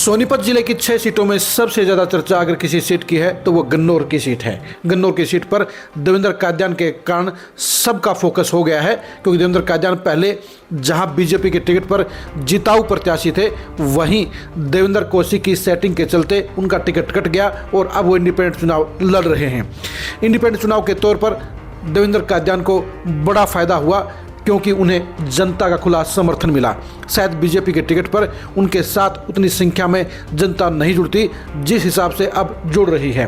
सोनीपत जिले की 6 सीटों में सबसे ज्यादा चर्चा अगर किसी सीट की है तो वो गन्नौर की सीट है। गन्नौर की सीट पर देवेंद्र कादियान के कारण सबका फोकस हो गया है, क्योंकि देवेंद्र कादियान पहले जहां बीजेपी के टिकट पर जिताऊ प्रत्याशी थे, वहीं देवेंद्र कौशिक की सेटिंग के चलते उनका टिकट कट गया और अब वो इंडिपेंडेंट चुनाव लड़ रहे हैं। इंडिपेंडेंट चुनाव के तौर पर देवेंद्र कादियान को बड़ा फायदा हुआ, क्योंकि उन्हें जनता का खुला समर्थन मिला। शायद बीजेपी के टिकट पर उनके साथ उतनी संख्या में जनता नहीं जुड़ती जिस हिसाब से अब जुड़ रही है।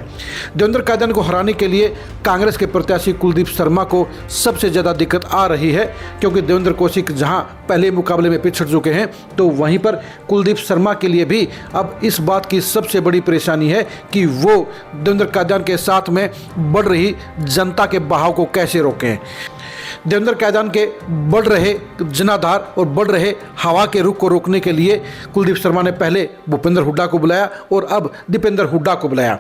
देवेंद्र कादियान को हराने के लिए कांग्रेस के प्रत्याशी कुलदीप शर्मा को सबसे ज़्यादा दिक्कत आ रही है, क्योंकि देवेंद्र कौशिक जहां पहले मुकाबले में पिछड़ चुके हैं, तो वहीं पर कुलदीप शर्मा के लिए भी अब इस बात की सबसे बड़ी परेशानी है कि वो देवेंद्र कादियान के साथ में बढ़ रही जनता के बहाव को कैसे रोकें। देवेंद्र कादियान के बढ़ रहे जनाधार और बढ़ रहे हवा के रुख को रोकने के लिए कुलदीप शर्मा ने पहले भूपेंद्र हुड्डा को बुलाया और अब दीपेंद्र हुड्डा को बुलाया।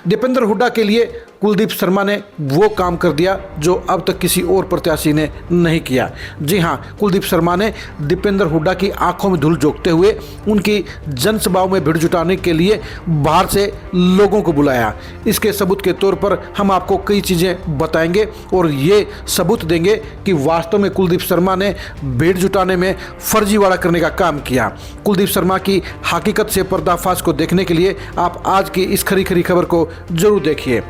दीपेंद्र हुड्डा के लिए कुलदीप शर्मा ने वो काम कर दिया जो अब तक किसी और प्रत्याशी ने नहीं किया। जी हाँ, कुलदीप शर्मा ने दीपेंद्र हुड्डा की आंखों में धूल झोंकते हुए उनकी जनसभाओं में भीड़ जुटाने के लिए बाहर से लोगों को बुलाया। इसके सबूत के तौर पर हम आपको कई चीज़ें बताएंगे और ये सबूत देंगे कि वास्तव में कुलदीप शर्मा ने भीड़ जुटाने में फर्जीवाड़ा करने का काम किया। कुलदीप शर्मा की हकीकत से पर्दाफाश को देखने के लिए आप आज की इस खरी खरी खबर को जरूर देखिए।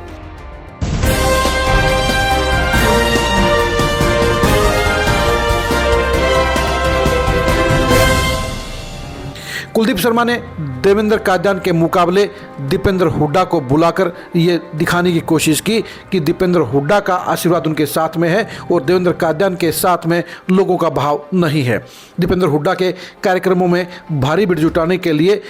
कुलदीप शर्मा ने देवेंद्र कादियान के मुकाबले दीपेंद्र हुड्डा को बुलाकर ये दिखाने की कोशिश की कि दीपेंद्र हुड्डा का आशीर्वाद उनके साथ में है और देवेंद्र कादियान के साथ में लोगों का भाव नहीं है। दीपेंद्र हुड्डा के कार्यक्रमों में भारी भीड़ जुटाने के लिए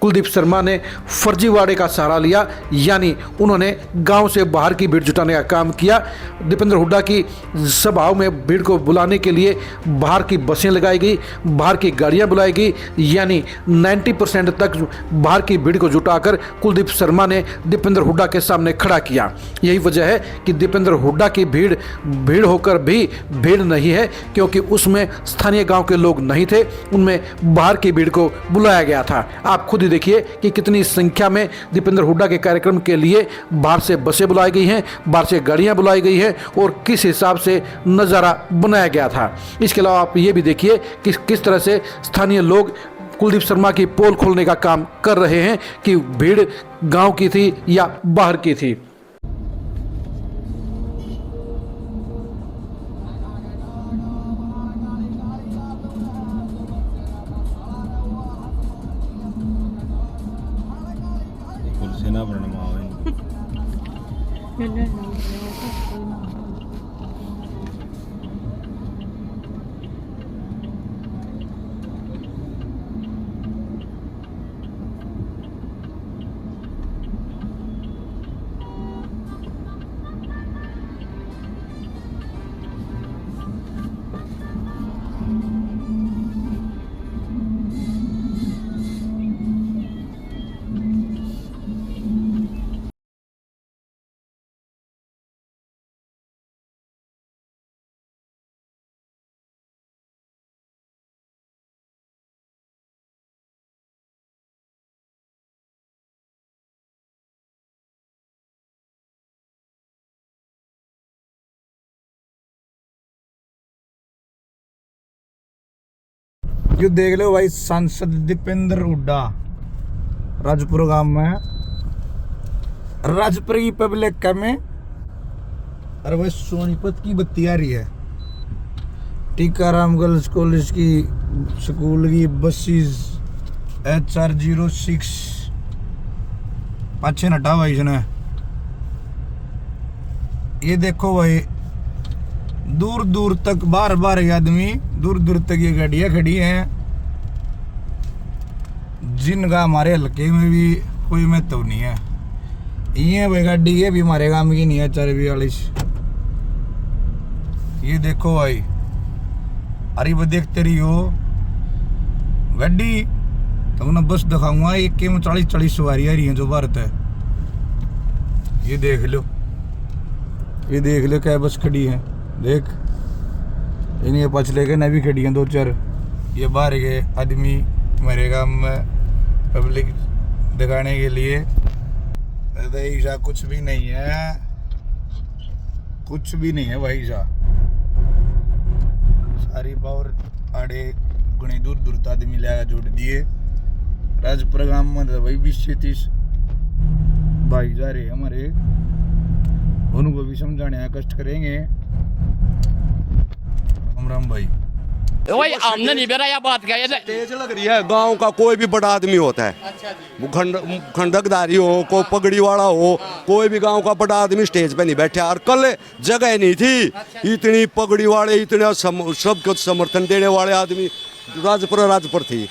कुलदीप शर्मा ने फर्जीवाड़े का सहारा लिया, यानी उन्होंने गांव से बाहर की भीड़ जुटाने का काम किया। दीपेंद्र हुड्डा की सभाओं में भीड़ को बुलाने के लिए बाहर की बसें लगाई गई, बाहर की गाड़ियां बुलाई गई, यानी 90% तक बाहर की भीड़ को जुटाकर कुलदीप शर्मा ने दीपेंद्र हुड्डा के सामने खड़ा किया। यही वजह है कि दीपेंद्र हुड्डा की भीड़ होकर भी भीड़ नहीं है, क्योंकि उसमें स्थानीय गाँव के लोग नहीं थे, उनमें बाहर की भीड़ को बुलाया गया था। आप खुद देखिए कि कितनी संख्या में दीपेंद्र हुड्डा के कार्यक्रम के लिए बाहर से बसें बुलाई गई हैं, बाहर से गाड़ियां बुलाई गई हैं और किस हिसाब से नज़ारा बनाया गया था। इसके अलावा आप ये भी देखिए कि किस तरह से स्थानीय लोग कुलदीप शर्मा की पोल खोलने का काम कर रहे हैं कि भीड़ गांव की थी या बाहर की थी। सेना प्रणमावे जो देख लो भाई, सांसद दीपेंद्र हुड्डा राजपुर गांव में, राजपुर की पब्लिक में, और वह सोनीपत की बत्ती आ रही है। टीकाराम गर्ल्स कॉलेज की स्कूल की बसेस HR06 पाछे नटा भाई इसने। ये देखो भाई, दूर दूर तक बार बार आदमी, दूर दूर तक ये गाड़ियाँ खड़ी हैं, जिनका हमारे हल्के में भी कोई महत्व नहीं है। ये भाई गाड़ी ये भी हमारे गांव की नहीं है, 442। ये देखो भाई, अरे वो देखते रही हो गाड़ी, तो मैं बस दिखाऊंगा। एक के में 40 सवारी आ रही हैं जो भारत है। ये देख लो, ये देख लो क्या बस खड़ी है, देख। इन्हें पछले के न भी खड़ी हैं 2-4। ये बाहर के आदमी मेरे गाँव में पब्लिक दिखाने के लिए। भाई साहब कुछ भी नहीं है, कुछ भी नहीं है भाई साहब। सारी पावर आड़े गुणे दूर दूर आदमी लगा जोड़ दिए। राज प्रोग्राम में भाई 20 से 30 भाई जा रहे हमारे, उनको भी समझाने का कष्ट करेंगे। राम राम भाई। वही हमने नहीं बेरा बात क्या है। तेज लग रही है। गांव का कोई भी बड़ा आदमी होता है, वो खंडकधारी हो, कोई पगड़ी वाला हो, कोई भी गांव का बड़ा आदमी स्टेज पे नहीं बैठा। और कल जगह नहीं थी, इतनी पगड़ी वाले, इतने सबको समर्थन देने वाले आदमी राजपुर थी।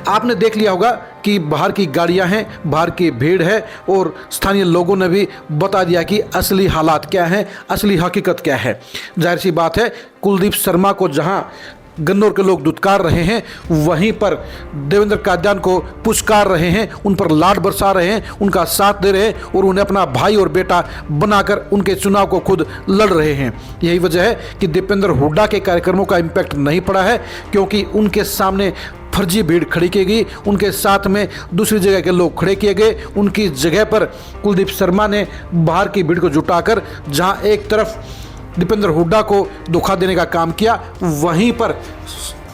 आपने देख लिया होगा कि बाहर की गाड़ियां हैं, बाहर की भीड़ है, और स्थानीय लोगों ने भी बता दिया कि असली हालात क्या हैं, असली हकीकत क्या है। जाहिर सी बात है, कुलदीप शर्मा को जहां गन्नौर के लोग दुत्कार रहे हैं, वहीं पर देवेंद्र कादियान को पुचकार रहे हैं, उन पर लाड बरसा रहे हैं, उनका साथ दे रहे हैं और उन्हें अपना भाई और बेटा बनाकर उनके चुनाव को खुद लड़ रहे हैं। यही वजह है कि दीपेंद्र हुड्डा के कार्यक्रमों का इम्पैक्ट नहीं पड़ा है, क्योंकि उनके सामने फर्जी भीड़ खड़ी की गई, उनके साथ में दूसरी जगह के लोग खड़े किए गए। उनकी जगह पर कुलदीप शर्मा ने बाहर की भीड़ को जुटाकर जहां एक तरफ दीपेंद्र हुड्डा को धोखा देने का काम किया, वहीं पर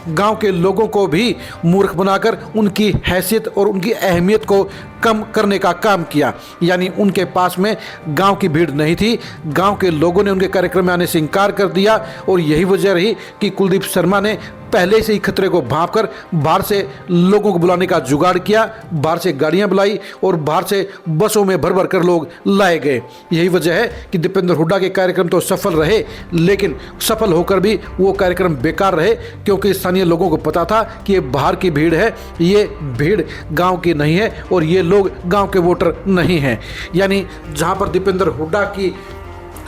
गांव के लोगों को भी मूर्ख बनाकर उनकी हैसियत और उनकी अहमियत को कम करने का काम किया। यानी उनके पास में गांव की भीड़ नहीं थी, गांव के लोगों ने उनके कार्यक्रम में आने से इनकार कर दिया। और यही वजह रही कि कुलदीप शर्मा ने पहले से ही खतरे को भांपकर बाहर से लोगों को बुलाने का जुगाड़ किया, बाहर से गाड़ियां बुलाई और बाहर से बसों में भर भर कर लोग लाए गए। यही वजह है कि दीपेंद्र हुड्डा के कार्यक्रम तो सफल रहे, लेकिन सफल होकर भी वो कार्यक्रम बेकार रहे, क्योंकि स्थानीय लोगों को पता था कि ये बाहर की भीड़ है, ये भीड़ गांव की नहीं है और ये लोग गांव के वोटर नहीं हैं। यानी जहां पर दीपेंद्र हुड्डा की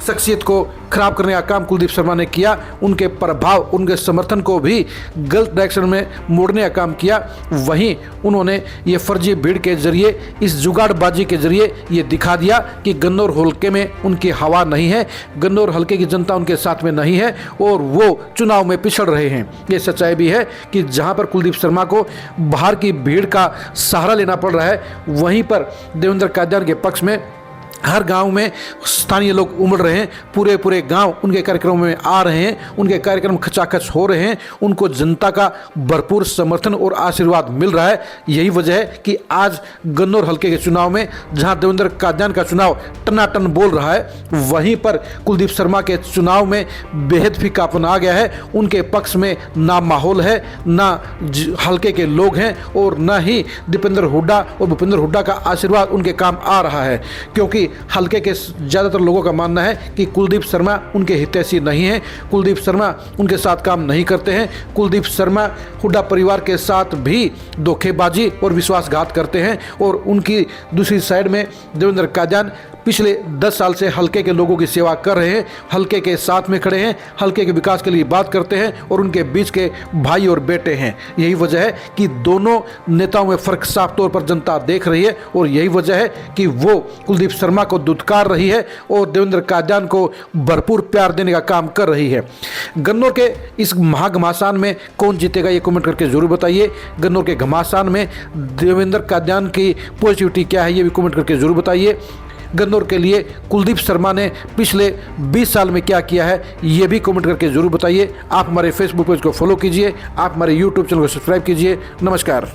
शख्सियत को खराब करने का काम कुलदीप शर्मा ने किया, उनके प्रभाव, उनके समर्थन को भी गलत डायरेक्शन में मोड़ने का काम किया, वहीं उन्होंने ये फर्जी भीड़ के जरिए, इस जुगाड़बाजी के जरिए ये दिखा दिया कि गन्नौर हल्के में उनकी हवा नहीं है, गन्नौर हल्के की जनता उनके साथ में नहीं है और वो चुनाव में पिछड़ रहे हैं। ये सच्चाई भी है कि जहाँ पर कुलदीप शर्मा को बाहर की भीड़ का सहारा लेना पड़ रहा है, वहीं पर देवेंद्र कादियान के पक्ष में हर गांव में स्थानीय लोग उमड़ रहे हैं, पूरे गांव उनके कार्यक्रमों में आ रहे हैं, उनके कार्यक्रम खचाखच हो रहे हैं, उनको जनता का भरपूर समर्थन और आशीर्वाद मिल रहा है। यही वजह है कि आज गन्नौर हल्के के चुनाव में जहां देवेंद्र कादियान का चुनाव टनाटन बोल रहा है, वहीं पर कुलदीप शर्मा के चुनाव में बेहद फीकापन आ गया है। उनके पक्ष में ना माहौल है, ना हल्के के लोग हैं और ना ही दीपेंद्र हुड्डा और भूपेंद्र हुड्डा का आशीर्वाद उनके काम आ रहा है, क्योंकि हल्के के ज़्यादातर लोगों का मानना है कि कुलदीप शर्मा उनके हितैषी नहीं है, कुलदीप शर्मा उनके साथ काम नहीं करते हैं, कुलदीप शर्मा हुड्डा परिवार के साथ भी धोखेबाजी और विश्वासघात करते हैं। और उनकी दूसरी साइड में देवेंद्र कादियान पिछले 10 साल से हल्के के लोगों की सेवा कर रहे हैं, हल्के के साथ में खड़े हैं, हल्के के विकास के लिए बात करते हैं और उनके बीच के भाई और बेटे हैं। यही वजह है कि दोनों नेताओं में फर्क साफ तौर पर जनता देख रही है और यही वजह है कि वो कुलदीप शर्मा को दुत्कार रही है और देवेंद्र कादियान को भरपूर प्यार देने का काम कर रही है। गन्नौर के इस महाघमासान में कौन जीतेगा, ये कमेंट करके जरूर बताइए। गन्नौर के घमासान में देवेंद्र कादियान की पॉजिटिविटी क्या है, ये भी कमेंट करके जरूर बताइए। गन्नौर के लिए कुलदीप शर्मा ने पिछले 20 साल में क्या किया है, ये भी कमेंट करके जरूर बताइए। आप हमारे फेसबुक पेज को फॉलो कीजिए, आप हमारे यूट्यूब चैनल को सब्सक्राइब कीजिए। नमस्कार।